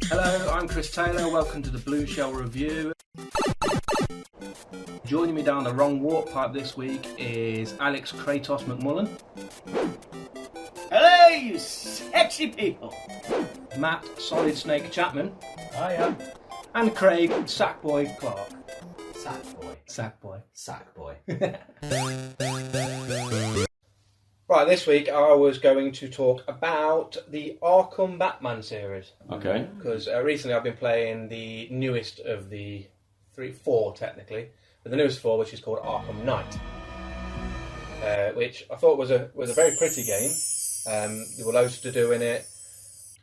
Hello, I'm Chris Taylor. Welcome to the Blue Shell Review. Joining me down the wrong warp pipe this week is Alex Kratos McMullen. Hello, you sexy people. Matt Solid Snake Chapman. Hiya. And Craig Sackboy Clark. Sackboy. Sackboy. Sackboy. Right, this week I was going to talk about the Arkham Batman series. Okay. Because recently I've been playing the newest of the four technically, but the newest four, which is called Arkham Knight, which I thought was a very pretty game. There were loads to do in it.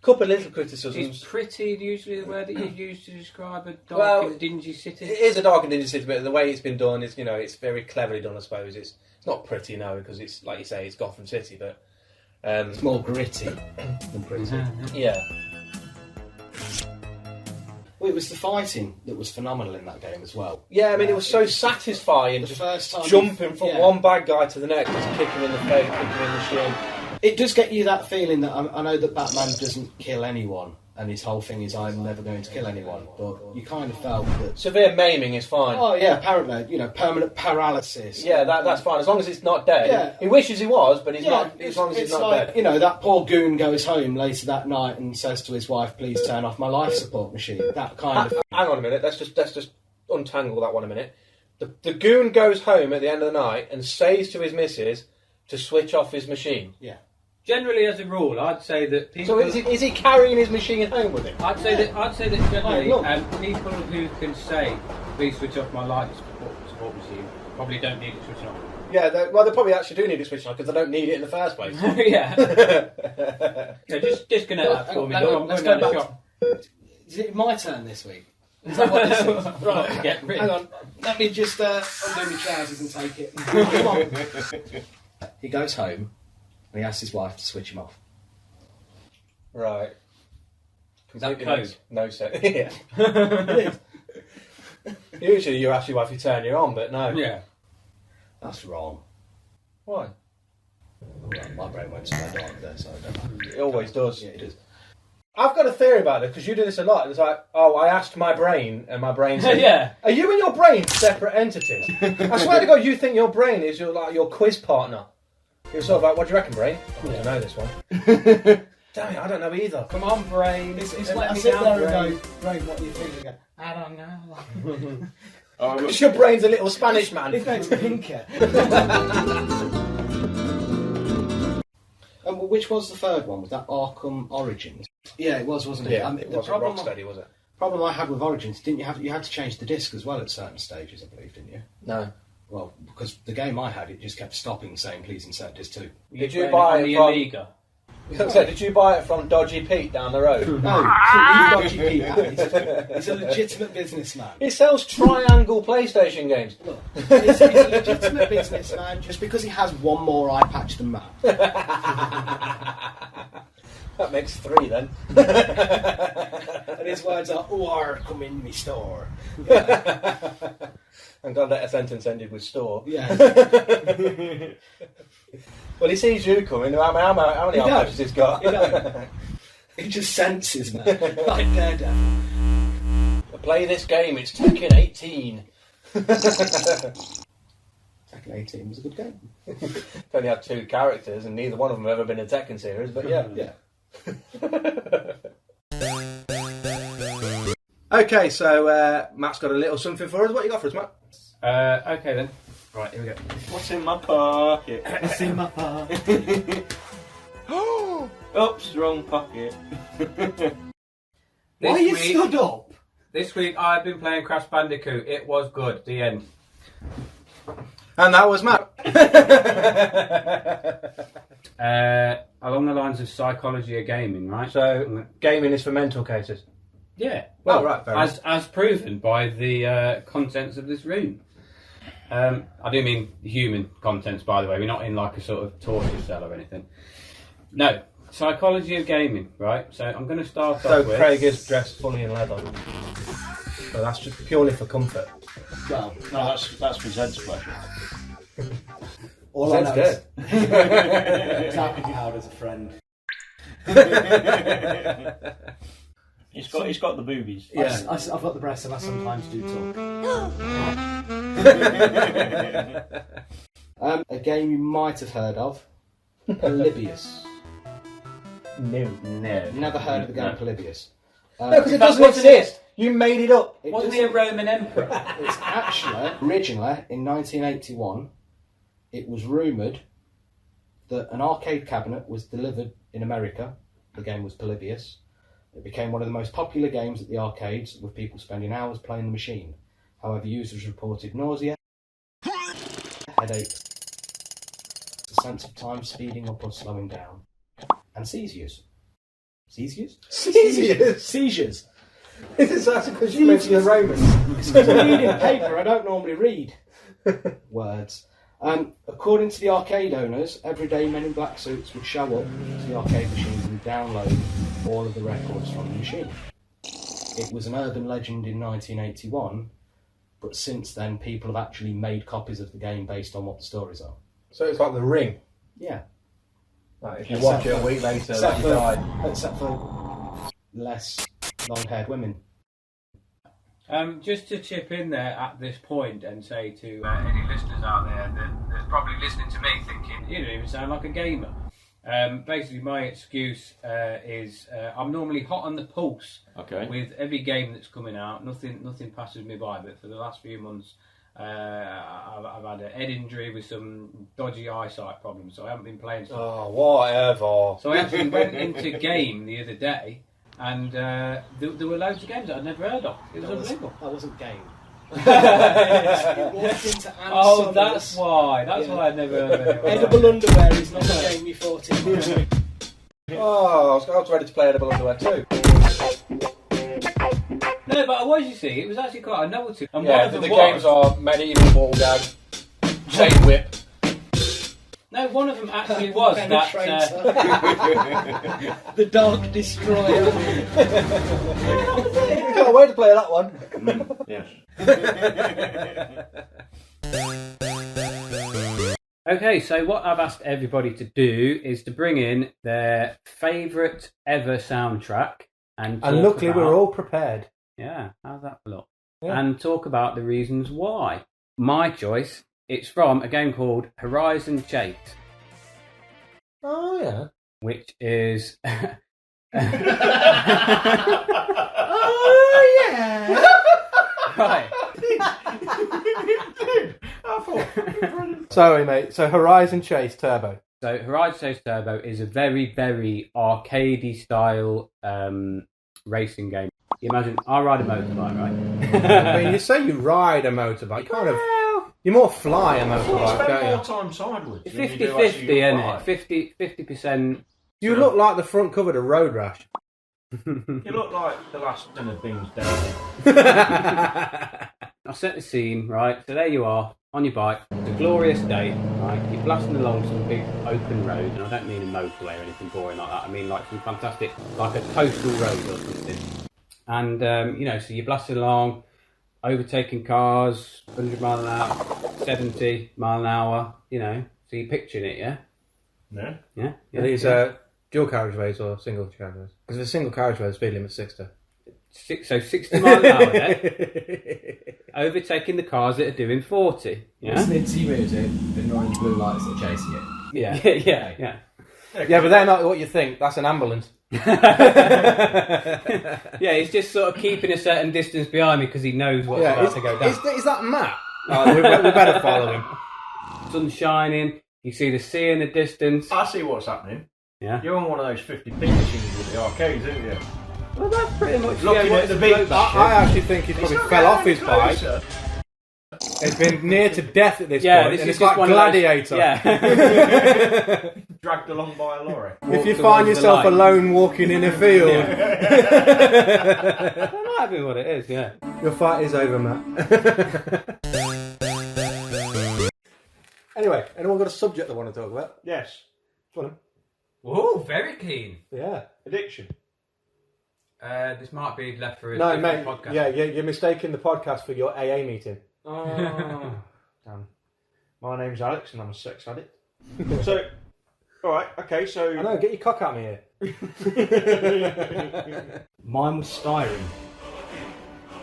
Couple of little criticisms. Is pretty usually the word that you use to describe a dark and dingy city? It is a dark and dingy city, but the way it's been done is, it's very cleverly done, I suppose. It's not pretty, no, because it's, like you say, it's Gotham City, but... it's more gritty than pretty. Yeah. Well, it was the fighting that was phenomenal in that game as well. Yeah, I mean, it was so satisfying, the just first time jumping from one bad guy to the next, just kicking him in the face, kicking him in the shin. It does get you that feeling that I know that Batman doesn't kill anyone, and his whole thing is I'm never going to kill anyone, but you kind of felt that... Severe maiming is fine. Oh yeah, apparently, permanent paralysis. Yeah, that's fine, as long as it's not dead. Yeah. He wishes he was, but he's not, as long as he's not like, dead. That poor goon goes home later that night and says to his wife, please turn off my life support machine. That kind of... Hang on a minute, let's just untangle that one a minute. The goon goes home at the end of the night and says to his missus to switch off his machine. Yeah. Generally, as a rule, I'd say that people. So is he carrying his machine home with him? I'd say that generally, people who can say, "Please switch off my light support machine," probably don't need it switching off. Yeah, they probably actually do need it switched on because they don't need it in the first place. Yeah. Just disconnect that for me. Let's go back. Is it my turn this week? Is that what this is? Right. Hang on. Let me just undo my trousers and take it. Come on. He goes home. And he asks his wife to switch him off. Right. Is that code? No, sir. Yeah. It is. Usually you ask your wife to turn you on, but no. Yeah. That's wrong. Why? Well, my brain went to my dark there, so I don't know. It always does. Yeah, it does. I've got a theory about it, because you do this a lot. It's like, I asked my brain, and my brain said, Yeah. Are you and your brain separate entities? I swear to God, you think your brain is your quiz partner. You're sort of like, what do you reckon, brain? I don't know this one. Damn it, I don't know either. Come on, brain. It's I sit there and go, brain, what do you think? I go, I don't know. Because your brain's a little Spanish man. His name's Pinker. Which was the third one? Was that Arkham Origins? Yeah, it was, wasn't it? Yeah, it wasn't Rocksteady, was it? Problem I had with Origins, you had to change the disc as well at certain stages, I believe, didn't you? No. Well, because the game I had, it just kept stopping saying, please insert disc 2. Did you buy it from... Amiga? Did you buy it from Dodgy Pete down the road? No, he's Dodgy Pete. He's a legitimate businessman. He sells triangle PlayStation games. Look, he's a legitimate businessman just because he has one more eye patch than Matt. That makes 3 then. And his words are, come in me store. Yeah. I'm glad that a sentence ended with store. Yeah. Well, he sees you coming. How many eye patches he's got? He just senses, man. Like Daredevil. Play this game, it's Tekken 18. Tekken 18 was a good game. It only had 2 characters, and neither one of them have ever been in a Tekken series, but yeah. Yeah. Okay, so Matt's got a little something for us. What you got for us, Matt? Okay then. Right, here we go. What's in my pocket? What's in my pocket? Oops, wrong pocket. Why are you stood up? This week I've been playing Crash Bandicoot. It was good. The end. And that was Matt. Along the lines of psychology of gaming, right? So, gaming is for mental cases. Yeah. Well, right, fair as proven by the contents of this room. I do mean human contents, by the way. We're not in like a sort of torture cell or anything. No. Psychology of gaming, right? So I'm going to start off with... So Craig is dressed fully in leather. So that's just purely for comfort. Well, No, that's for Zed's pleasure. all I Sounds know good. is Zach is out as a friend. It's got the boobies. Yeah. I've got the breasts and I sometimes do talk. A game you might have heard of, Polybius. No. Never heard of the game Polybius. No, because it doesn't exist. You made it up. Wasn't he a Roman emperor? It's actually, originally, in 1981, it was rumoured that an arcade cabinet was delivered in America. The game was Polybius. It became one of the most popular games at the arcades, with people spending hours playing the machine. However, users reported nausea, headaches, a sense of time speeding up or slowing down, and seizures. Seizures? Seizures. That's because you mentioned the Romans. I'm reading paper, I don't normally read words. According to the arcade owners, everyday men in black suits would show up to the arcade machines and download all of the records from the machine. It was an urban legend in 1981, but since then people have actually made copies of the game based on what the stories are. So it's like The Ring. Yeah. Like if you watch it a week later, you die. Except for less long-haired women. Just to chip in there at this point and say to any listeners out there that's probably listening to me thinking, you don't even sound like a gamer. Basically, my excuse is I'm normally hot on the pulse with every game that's coming out. Nothing passes me by, but for the last few months, I've had a head injury with some dodgy eyesight problems, so I haven't been playing stuff. Oh, whatever. So I actually went into game the other day, and there were loads of games that I'd never heard of. It was unbelievable. That wasn't game. Oh, that's why. That's why I'd never heard of it. Edible underwear is not a game you thought it was. Oh, I was ready to play Edible Underwear too. No, but I was, you see, it was actually quite a novelty. And Yeah, one of them the was, games are Medieval Ball Gag, Chain Whip. No, one of them actually was that. The Dark Destroyer. Can't wait to play that one. Yes. Okay, so what I've asked everybody to do is to bring in their favourite ever soundtrack and luckily about, we're all prepared. Yeah, how's that look? Yeah. And talk about the reasons why. My choice, it's from a game called Horizon Chase. Oh, yeah. Which is... Oh, yeah. Right. Sorry, mate. So Horizon Chase Turbo. So Horizon Chase Turbo is a very, very arcadey style racing game. You imagine, I ride a motorbike, right? I mean, you say you ride a motorbike, kind of. You more fly a motorbike, Spend don't you? more time sideways. 50-50, isn't it? 50%. You look like the front cover to Road Rash. You look like the last ton of things down I set the scene, right? So there you are, on your bike. It's a glorious day, right? You're blasting along some big open road, and I don't mean a motorway or anything boring like that. I mean like some fantastic, like a coastal road or something. And, so you're blasting along, overtaking cars, 100 mile an hour, 70 mile an hour, so you're picturing it, yeah? No? Yeah? Are these dual carriageways or single carriageways? Because if it's a single carriageway, the speed limit's 60. So 60 mile an hour there, overtaking the cars that are doing 40. Yeah, Listening to music and orange blue lights that are chasing it. yeah. Yeah, but they're not what you think. That's an ambulance. Yeah, he's just sort of keeping a certain distance behind me because he knows what's about to go down. Is that Matt? Oh, we better follow him. Sun's shining, you see the sea in the distance. I see what's happening. Yeah. You're on one of those 50p machines with the arcades, aren't you? Well, that's pretty much Looking at the big I actually think he probably fell off his bike. He's been near to death at this point, this and is it's like just one of those- Gladiator. Yeah. Dragged along by a lorry. If you Walk find towards the yourself light. alone walking in a field, That might be what it is, yeah. your fight is over, Matt. Anyway, anyone got a subject they want to talk about? Yes. Oh, very keen. Yeah. Addiction. This might be left for a No, different mate. podcast. Yeah, you're mistaking the podcast for your AA meeting. Oh. Damn. My name's Alex and I'm a sex addict. So, All right. Okay. So I know. Get your cock at me here. Mine was Skyrim.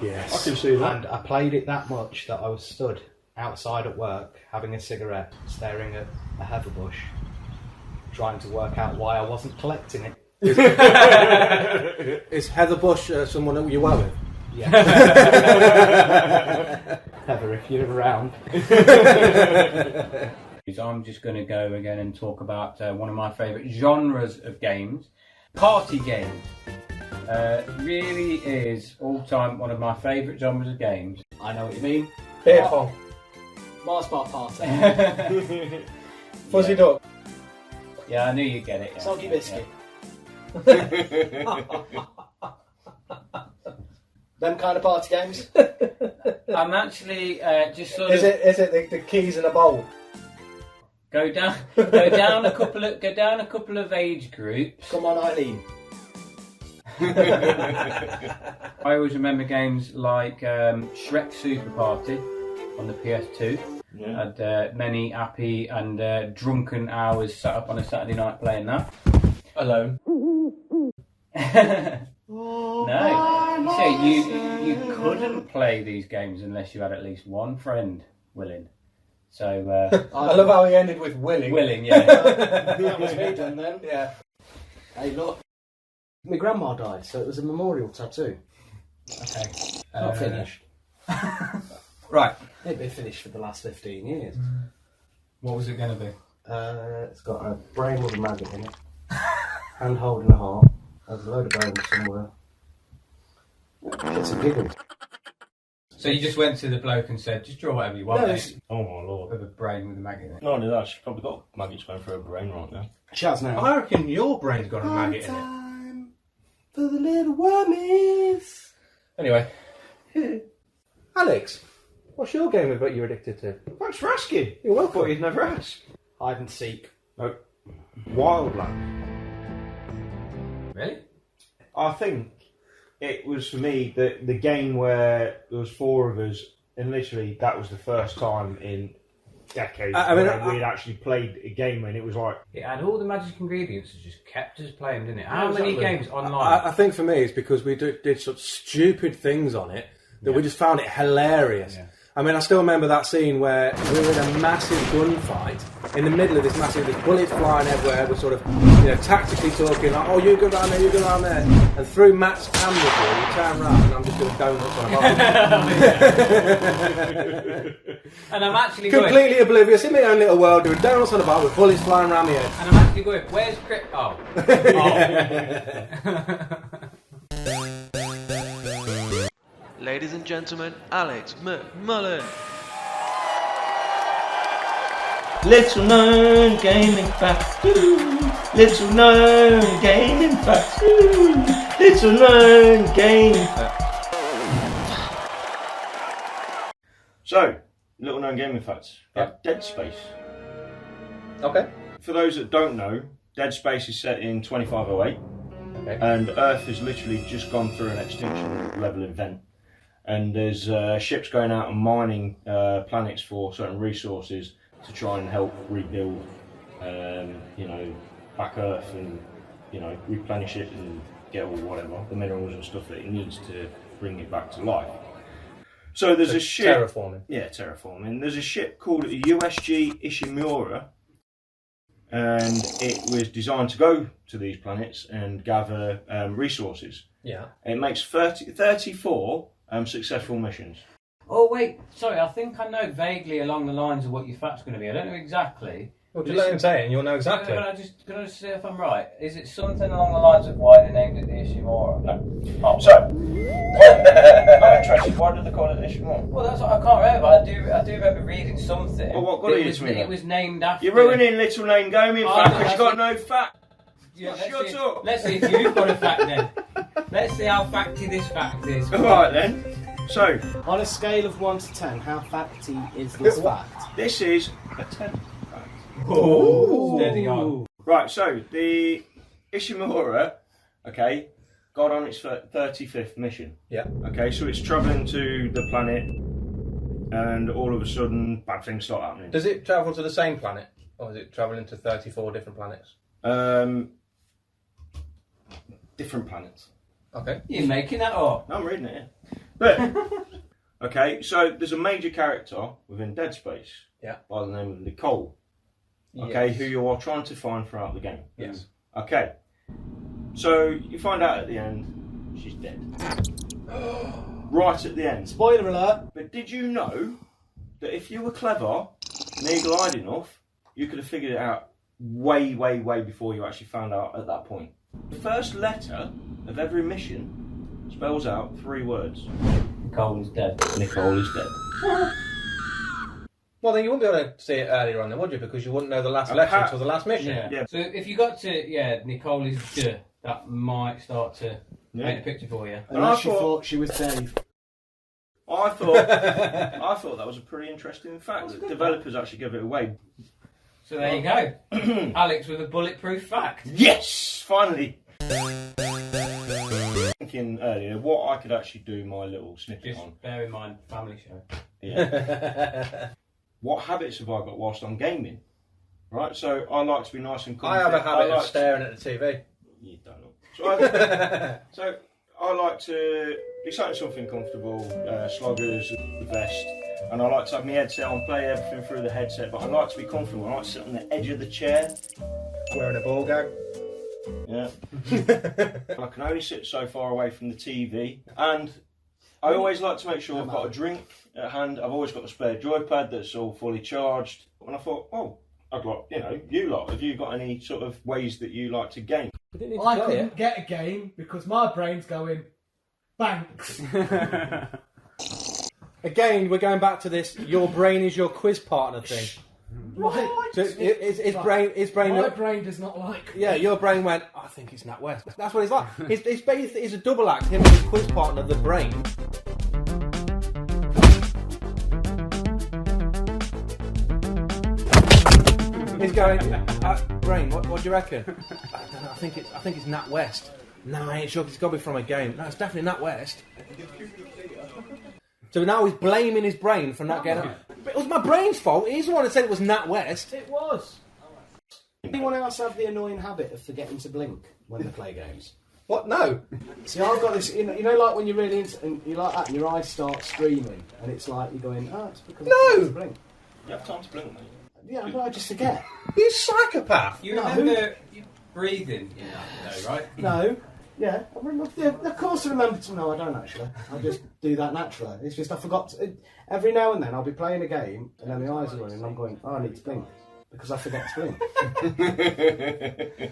Yes. I can see that. And I played it that much that I was stood outside at work having a cigarette, staring at a heather bush, trying to work out why I wasn't collecting it. Is Heather Bush someone that you work with? Yeah. Heather, if you're around. I'm just going to go again and talk about one of my favourite genres of games, party games. Really is all time one of my favourite genres of games. I know what you mean. Beer pong. Mars bar party. Fuzzy duck. Yeah, I knew you'd get it. Yeah. Soggy biscuit. Them kind of party games. I'm actually just sort Is of it the keys in a bowl? go down a couple of age groups. Come on, Eileen. I always remember games like Shrek Super Party on the PS2. Yeah. Had many happy and drunken hours sat up on a Saturday night playing that. Alone. No, so you couldn't play these games unless you had at least one friend willing. So I love how he ended with willing. willing, yeah. That was me done then. Yeah. Hey, look. My grandma died, so it was a memorial tattoo. Okay, Not finished. Right. It'd been finished for the last 15 years. What was it going to be? It's got a brain with a maggot in it. Hand holding a heart. There's a load of bones somewhere. It's a giggle. So you just went to the bloke and said, just draw whatever you want, No, mate, Oh my lord. with a brain with a maggot in it. Not only that, she's probably got maggots going through her brain right now. She has now. I reckon your brain's got a maggot in it. Time for the little wormies. Anyway. Alex, what's your game that you're addicted to? Thanks for asking. You're I thought welcome. you'd never ask. Hide and seek. No. Wildland. Really? I think it was for me the game where there was four of us, and literally that was the first time in decades where we'd actually played a game, and it was like It had all the magic ingredients that just kept us playing, didn't it? How Exactly. many games online? I think for me it's because we did such stupid things on it that we just found it hilarious. Yeah. I mean, I still remember that scene where we were in a massive gunfight in the middle of this bullets flying everywhere. We're sort of, tactically talking like, "Oh, you go around there, you go around there," and through Matt's camera view, you turn around and I'm just doing donuts on a bar. And I'm actually going, Completely oblivious in my own little world, doing donuts on a bar with bullets flying around my head. and I'm actually going, where's Chris? Oh. Ladies and gentlemen, Alex McMullen. little known gaming facts. Little known gaming facts. Little known gaming facts. So, little known gaming facts. Dead Space. Okay. For those that don't know, Dead Space is set in 2508. Okay. And Earth has literally just gone through an extinction level event. And there's ships going out and mining planets for certain resources to try and help rebuild, back Earth and, replenish it and get all whatever, the minerals and stuff that it needs to bring it back to life. So there's a ship... Terraforming. Yeah, terraforming. There's a ship called USG Ishimura, and it was designed to go to these planets and gather resources. Yeah. It makes 34 successful missions. Oh, wait, sorry, I think I know vaguely along the lines of what your fact's going to be. I don't know exactly. Well, just let him say it and you'll know exactly. Can I just see if I'm right? Is it something along the lines of why they named it the Ishimura? No. Oh. So, I'm interested. Why did they call it Ishimura? Well, that's what I can't remember. I do remember reading something. Well, what got it you was, to me it then? was named after... You're ruining Little Known Gaming Oh, fact no, because you got no fact. Yeah, Shut up. Let's see if you've got a fact then. Let's see how facty this fact is. Alright then. So, On a scale of 1 to 10, how facty is this fact? this is a 10 fact. Oh, steady on. Right, so the Ishimura, okay, got on its 35th mission. Yeah. Okay, so it's travelling to the planet and all of a sudden bad things start happening. Does it travel to the same planet? Or is it travelling to 34 different planets? Different planets. Okay. You're making that up. I'm reading it, yeah. But, okay, so there's a major character within Dead Space by the name of Nicole, okay, who you are trying to find throughout the game. Yes. Okay, so you find out at the end she's dead. Right at the end. Spoiler alert. But did you know that if you were clever and eagle-eyed enough, you could have figured it out way, way, way before you actually found out at that point? The first letter of every mission spells out 3 words. Nicole is dead. Nicole is dead. Well, then you wouldn't be able to see it earlier on, then, would you? Because you wouldn't know the last letter until the last mission. Yeah. So if you got to, Nicole is dead, that might start to paint a picture for you. Unless you thought she was Dave. I thought that was a pretty interesting fact that developers actually gave it away. So there you go. Alex with a bulletproof fact. Yes! Finally! Thinking earlier what I could actually do my little snippet Just on. bear in mind, family show. Yeah. What habits have I got whilst I'm gaming? Right, so I like to be nice and comfy. I have a habit of staring at the TV. You don't know. So I like to be sat in something comfortable, sloggers, the vest, and I like to have my headset on, play everything through the headset, but I like to be comfortable. I like to sit on the edge of the chair. Wearing a ball gag. Yeah. I can only sit so far away from the TV, and I always like to make sure I've got a drink at hand. I've always got a spare joypad that's all fully charged. And I thought, I'd like, you lot, have you got any sort of ways that you like to game? I couldn't get a game because my brain's going, banks. Again, we're going back to this. Your brain is your quiz partner thing. Right. So his brain. My brain does not like. Yeah, your brain went. I think it's NatWest. That's what it's like. It's basically a double act. Him and his quiz partner, the brain. He's going. Brain, what do you reckon? I don't know. I think it's NatWest. No, I ain't sure. It's got to be from a game. No, it's definitely NatWest. So now he's blaming his brain for not getting it. But it was my brain's fault. He's the one that said it was NatWest. It was. Anyone else have the annoying habit of forgetting to blink when they play games? What? No. See, I've got this. You know, like when you're really into, and you like that, and your eyes start streaming, and it's like you're going, it's because I forgot to blink. You have time to blink, mate. Yeah, but I just forget. You psychopath. You remember breathing in that, though, right? No. Yeah, I remember. Yeah, of course I remember to. No, I don't actually. I just do that naturally. It's just I forgot to. Every now and then I'll be playing a game and then my eyes are running and I'm going, I need to blink because I forget to blink.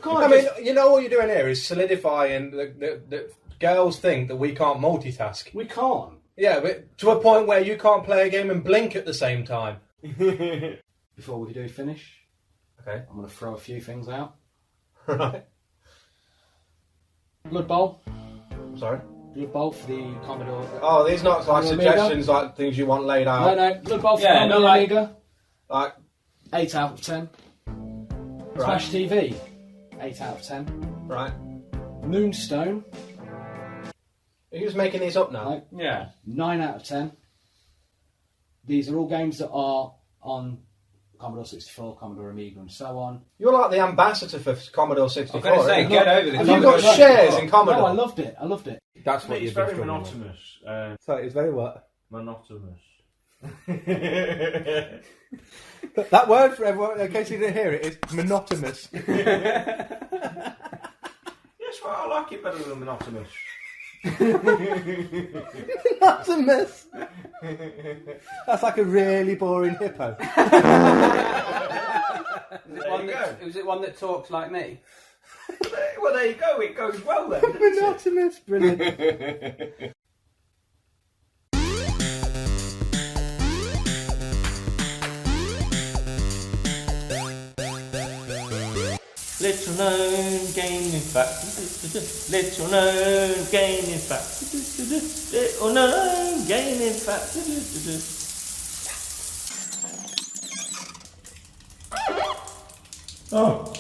I mean, you know what you're doing here is solidifying the girls think that we can't multitask. We can't. Yeah, but to a point where you can't play a game and blink at the same time. Before we do finish, okay, I'm going to throw a few things out. Right. Blood Bowl. Sorry? Blood Bowl for the Commodore. Oh, these not like Commodore suggestions, Amiga? like things you want laid out. No, Blood Bowl for the Commodore Amiga. Like 8 out of 10. Right. Smash TV. 8 out of 10. Right. Moonstone. Are you just making these up now? No. Yeah. 9 out of 10. These are all games that are on Commodore 64, Commodore Amiga, and so on. You're like the ambassador for Commodore 64. I'm going to say, get over this. Have you got shares in Commodore? No, I loved it. That's I what think it's you've been very struggling with. monotonous. Sorry, it's very what? Monotonous. That word for everyone, in case you didn't hear it, is monotonous. Yes, well, I like it better than monotonous. Monotonous. That's like a really boring hippo. Is it one that talks like me? Well, there you go. It goes well then. Monotonous, brilliant. Little known gaming fact. Little known gaming fact. Little known gaming fact. Oh.